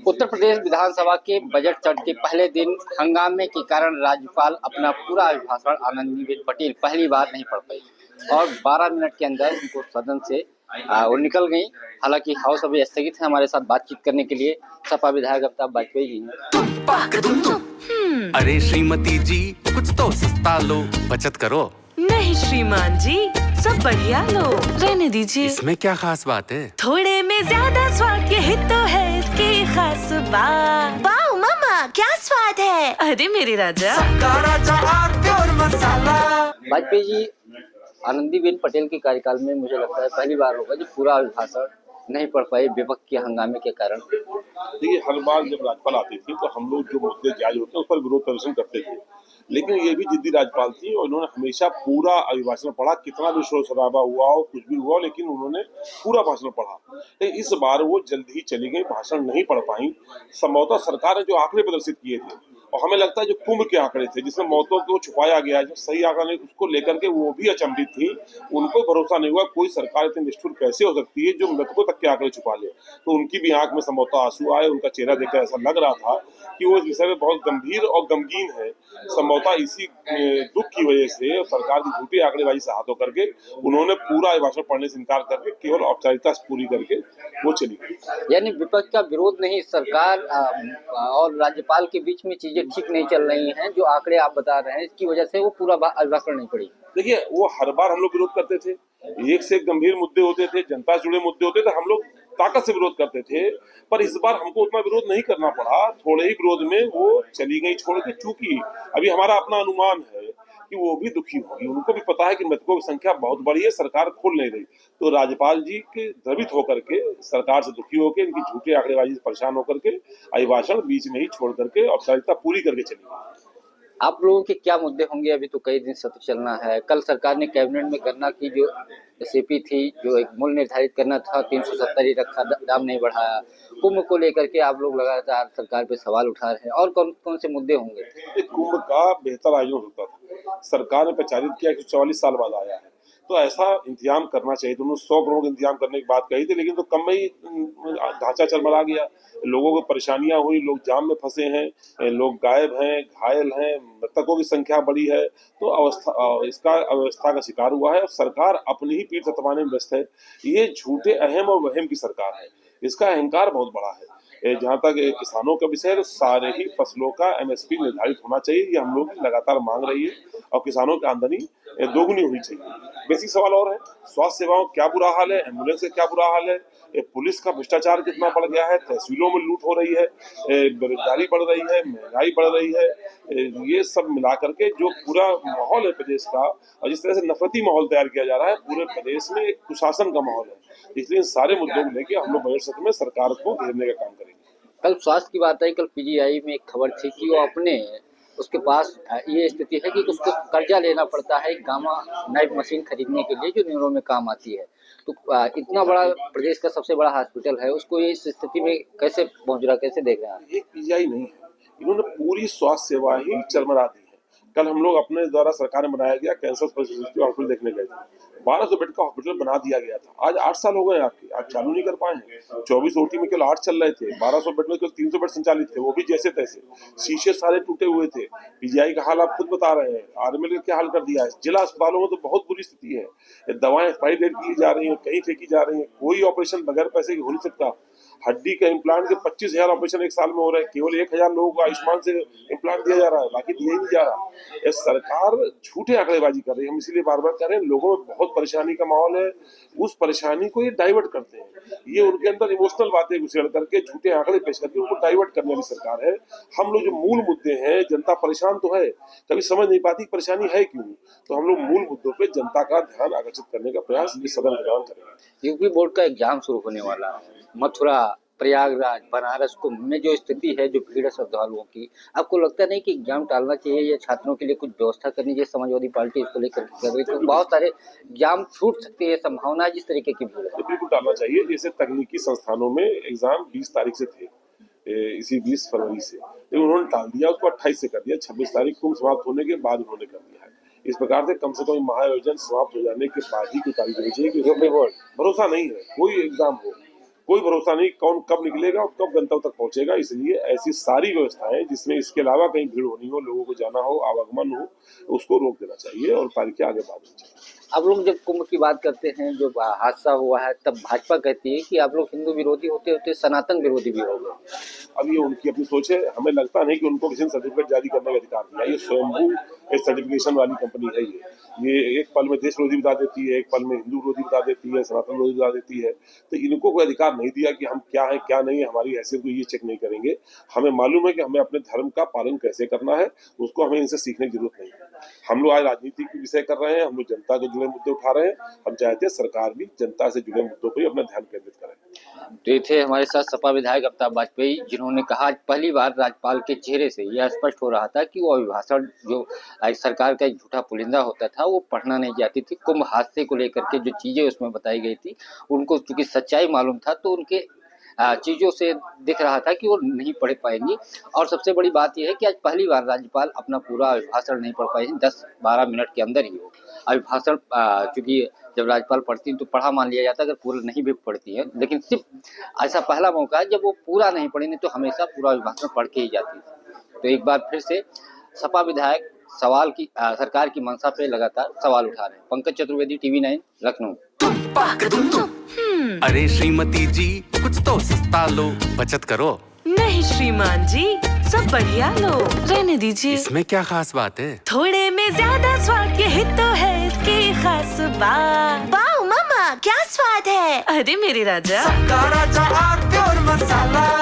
उत्तर प्रदेश विधानसभा के बजट सत्र के पहले दिन हंगामे के कारण राज्यपाल अपना पूरा अभिभाषण आनंदीबेन पटेल पहली बार नहीं पढ़ पाई और 12 मिनट के अंदर उनको सदन से वो निकल गई। हालांकि हाउस अभी स्थगित है। हमारे साथ बातचीत करने के लिए सपा विधायक अमिताभ वाजपेयी जी हैं। अरे श्रीमती जी, कुछ तो सस्ता लो, बचत करो। नहीं श्रीमान जी, सब बढ़िया लो, रहने दीजिए। इसमें क्या खास बात है? थोड़े में ज्यादा स्वाद, यही तो है इसकी खास बात। वाह मामा, क्या स्वाद है। अरे मेरे राजा, वाजपेयी जी, आनंदीबेन पटेल के कार्यकाल में मुझे लगता है पहली बार होगा जो पूरा अभिभाषण नहीं पढ़ पाए विपक्ष के हंगामे के कारण। देखिए, हर बार जब राज्यपाल आती थी तो हम लोग जो मुद्दे जायज होते हैं उस पर विरोध प्रदर्शन करते थे, लेकिन ये भी जिद्दी राज्यपाल थी और उन्होंने हमेशा पूरा अभिभाषण पढ़ा। कितना भी शोर शराबा हुआ हो, कुछ भी हुआ हो, लेकिन उन्होंने पूरा भाषण पढ़ा। लेकिन इस बार वो जल्द ही चली गई, भाषण नहीं पढ़ पाई। संभवतः सरकार ने जो आंकड़े प्रदर्शित किए थे, और हमें लगता है जो कुंभ के आंकड़े थे जिसमें मौतों को छुपाया गया, जो सही आंकड़ा नहीं, उसको लेकर के वो भी अचंभित थी। उनको भरोसा नहीं हुआ कोई सरकार इतनी निष्ठुर कैसे हो सकती है जो मृतकों तक के आंकड़े छुपा ले। तो उनकी भी आंख में संभवतः आंसू आए। उनका चेहरा देखकर ऐसा लग रहा था कि वो इस विषय में बहुत गंभीर और गमगीन है। संभवतः इसी दुख की वजह से सरकार की झूठी आंकड़ेबाजी से हाथ होकर के उन्होंने पूरा अभिभाषण पढ़ने से इनकार करके केवल औपचारिकता पूरी करके वो चली गई। यानी विपक्ष का विरोध नहीं, सरकार और राज्यपाल के बीच में चीजें ठीक नहीं चल रही हैं। जो आंकड़े आप बता रहे हैं इसकी वजह से वो पूरा अभिभाषण नहीं पढ़ी। देखिए, वो हर बार हम लोग विरोध करते थे, एक से एक गंभीर मुद्दे होते थे, जनता से जुड़े मुद्दे होते थे, हम लोग ताकत से विरोध करते थे। पर इस बार हमको उतना विरोध नहीं करना पड़ा, थोड़े ही विरोध में वो चली गई छोड़ के। चूंकि अभी हमारा अपना अनुमान है कि वो भी दुखी होगी, उनको भी पता है कि मृतकों की संख्या बहुत बड़ी है, सरकार खोल नहीं रही। तो राज्यपाल जी के द्रवित होकर के, सरकार से दुखी होकर, इनकी झूठी आंकड़ेबाजी से परेशान होकर के अभिभाषण बीच में ही छोड़ करके औपचारिकता पूरी करके चली गई। आप लोगों के क्या मुद्दे होंगे? अभी तो कई दिन सत्र चलना है। कल सरकार ने कैबिनेट में गन्ना की जो एसएपी थी, जो एक मूल्य निर्धारित करना था, 370 ही रखा, दाम नहीं बढ़ाया। कुंभ को लेकर के आप लोग लगातार सरकार पे सवाल उठा रहे हैं। और कौन कौन से मुद्दे होंगे? कुंभ का बेहतर आयोजन होता था, सरकार ने प्रचारित किया कि 44 साल बाद आया है, तो ऐसा इंतजाम करना चाहिए। तो उन्होंने 100 करोड़ का इंतजाम करने की बात कही थी, लेकिन तो कम में ही ढांचा चरमरा गया। लोगों को परेशानियां हुई, लोग जाम में फंसे हैं, लोग गायब हैं, घायल हैं, मृतकों की संख्या बड़ी है। तो इसका अव्यवस्था का शिकार हुआ है और सरकार अपनी ही पीठ थपथपाने में व्यस्त है। ये झूठे अहम और वहम की सरकार है, इसका अहंकार बहुत बड़ा है। जहाँ तक किसानों का विषय है तो सारे ही फसलों का एमएसपी निर्धारित होना चाहिए, ये हम लोग लगातार मांग रही है। और किसानों की आमदनी दोगुनी होनी चाहिए। बेसिक सवाल और है, स्वास्थ्य सेवाओं का क्या बुरा हाल है, एम्बुलेंस का क्या बुरा हाल है, पुलिस का भ्रष्टाचार कितना बढ़ गया है, तहसीलों में लूट हो रही है, बेरोजगारी बढ़ रही है, महंगाई बढ़ रही है। ये सब मिला करके जो पूरा माहौल है प्रदेश का, और जिस तरह से नफरती माहौल तैयार किया जा रहा है, पूरे प्रदेश में एक कुशासन का माहौल है। इसलिए सारे मुद्दों को लेकर हम लोग बजट सत्र में सरकार को घेरने का काम करेंगे। कल स्वास्थ्य की बात आई। कल पीजीआई में एक खबर थी कि वो उसके पास ये स्थिति है कि उसको कर्जा लेना पड़ता है गामा नाइफ मशीन खरीदने के लिए, जो न्यूरो में काम आती है। तो इतना बड़ा प्रदेश का सबसे बड़ा हॉस्पिटल है, उसको इस स्थिति में कैसे पहुंच रहा, कैसे देख रहे हैं? एक पीजीआई नहीं है, इन्होंने पूरी स्वास्थ्य सेवा ही चरमरा दी है। कल हम लोग अपने द्वारा सरकार में बनाया गया कैंसर स्पेशलिस्ट हॉस्पिटल देखने गए थे। 1200 बेड का हॉस्पिटल बना दिया गया था, आज 8 साल हो गए आपके, आज चालू नहीं कर पाए हैं। 24 ओटी में केवल 8 चल रहे थे, 1200 बेड में केवल 300 बेड संचालित थे, वो भी जैसे तैसे। शीशे सारे टूटे हुए थे। पीजीआई का हाल आप खुद बता रहे हैं, आरएमएल का क्या हाल कर दिया है। जिला अस्पतालों में तो बहुत बुरी स्थिति है, दवाएं एक्सपायरी डेट की जा रही है, कहीं फेंकी जा रही है। कोई ऑपरेशन बगैर पैसे के हो नहीं सकता। हड्डी का इम्प्लांट के 25,000 ऑपरेशन एक साल में हो रहे हैं, केवल 1,000 लोगों को आयुष्मान से इम्प्लांट दिया जा रहा है, बाकी दिया ही नहीं जा रहा। ये सरकार झूठे आंकड़ेबाजी कर रही है। हम इसीलिए बार बार कह रहे हैं, लोगों में बहुत परेशानी का माहौल है, उस परेशानी को ये डाइवर्ट करते हैं। ये उनके अंदर इमोशनल बातें घुसेड़ करके, झूठे आंकड़े पेश करके उनको डाइवर्ट करने वाली सरकार है। हम लोग जो मूल मुद्दे हैं, जनता परेशान तो है, कभी समझ नहीं पाती परेशानी है क्यों, तो हम लोग मूल मुद्दों पे जनता का ध्यान आकर्षित करने का प्रयास इस सदन के दौरान करेंगे। यूपी बोर्ड का एग्जाम शुरू होने वाला है। मथुरा, प्रयागराज, बनारस, कुंभ में जो स्थिति है, जो भीड़ है श्रद्धालुओं की, आपको लगता नहीं कि एग्जाम टालना चाहिए या छात्रों के लिए कुछ व्यवस्था करनी चाहिए? समाजवादी पार्टी इसको लेकर कर रही है, तो बहुत सारे एग्जाम छूट सकती है, संभावना है जिस तरीके की भीड़ है। बिल्कुल टालना चाहिए। जैसे तकनीकी संस्थानों में एग्जाम 20 तारीख से थे, इसी 20 फरवरी से, लेकिन उन्होंने टाल दिया, उसको 28 से कर दिया। 26 तारीख कुंभ समाप्त होने के बाद उन्होंने कर दिया है। इस प्रकार से कम महाआयोजन समाप्त हो जाने के बाद ही कोई तारीख होनी चाहिए। यूपी बोर्ड भरोसा नहीं है कोई एग्जाम हो, कोई भरोसा नहीं कौन कब निकलेगा और कब गंतव्य तक पहुंचेगा। इसलिए ऐसी सारी व्यवस्थाएं जिसमें इसके अलावा कहीं भीड़ होनी हो, लोगों को जाना हो, आवागमन हो, उसको रोक देना चाहिए और तारीखें आगे बढ़ानी चाहिए। आप लोग जब कुंभ की बात करते हैं, जो हादसा हुआ है, तब भाजपा कहती है कि आप लोग हिंदू विरोधी होते होते सनातन विरोधी भी हो गए। अब ये उनकी अपनी सोच है, हमें लगता नहीं कि उनको किसी ने सर्टिफिकेट जारी करने का अधिकार दिया। ये स्वयंभू एक सर्टिफिकेशन वाली कंपनी है। ये एक पल में देश विरोधी बता देती है, एक पल में हिंदू विरोधी बता देती है, सनातन विरोधी बता देती है। तो इनको कोई अधिकार नहीं दिया कि हम क्या है क्या नहीं है, हमारी हैसियत को ये चेक नहीं करेंगे। हमें मालूम है कि हमें अपने धर्म का पालन कैसे करना है, उसको हमें इनसे सीखने की जरूरत नहीं है। हम लोग आज राजनीति के विषय कर रहे हैं, हम लोग जनता के जुड़े मुद्दे उठा रहे हैं। हम चाहते हैं सरकार भी जनता से जुड़े मुद्दों पर अपना ध्यान केंद्रित करे। तो ये थे हमारे साथ सपा विधायक अमिताभ वाजपेयी, जिन्होंने कहा आज पहली बार राज्यपाल के चेहरे से यह स्पष्ट हो रहा था कि वो अभिभाषण जो सरकार का एक झूठा पुलिंदा होता था वो पढ़ना नहीं जाती थी। कुंभ हादसे को लेकर के जो चीजें उसमें बताई गई थी, उनको चूंकि सच्चाई मालूम था तो उनके चीजों से दिख रहा था कि वो नहीं पढ़ पाएंगी। और सबसे बड़ी बात यह है कि आज पहली बार राज्यपाल अपना पूरा अभिभाषण नहीं पढ़ पाए, 10-12 मिनट के अंदर ही हो अभिभाषण। चूंकि जब राज्यपाल पढ़ती तो पढ़ा मान लिया जाता, अगर पूरा नहीं भी पढ़ती है, लेकिन सिर्फ ऐसा पहला मौका है जब वो पूरा नहीं पढ़ेंगे तो हमेशा पूरा अभिभाषण पढ़ के ही जाती थी। तो एक बार फिर से सपा विधायक सवाल की सरकार की मंशा पे लगातार सवाल उठा रहे हैं। पंकज चतुर्वेदी, TV9 लखनऊ। अरे श्रीमती जी कुछ तो सस्ता लो, बचत करो। नहीं श्रीमान जी, सब बढ़िया लो, रहने दीजिए। इसमें क्या खास बात है? थोड़े में ज्यादा स्वाद, यही तो है इसकी खास बात। वाओ मम्मा, क्या स्वाद है। अरे मेरे राजा, मसाला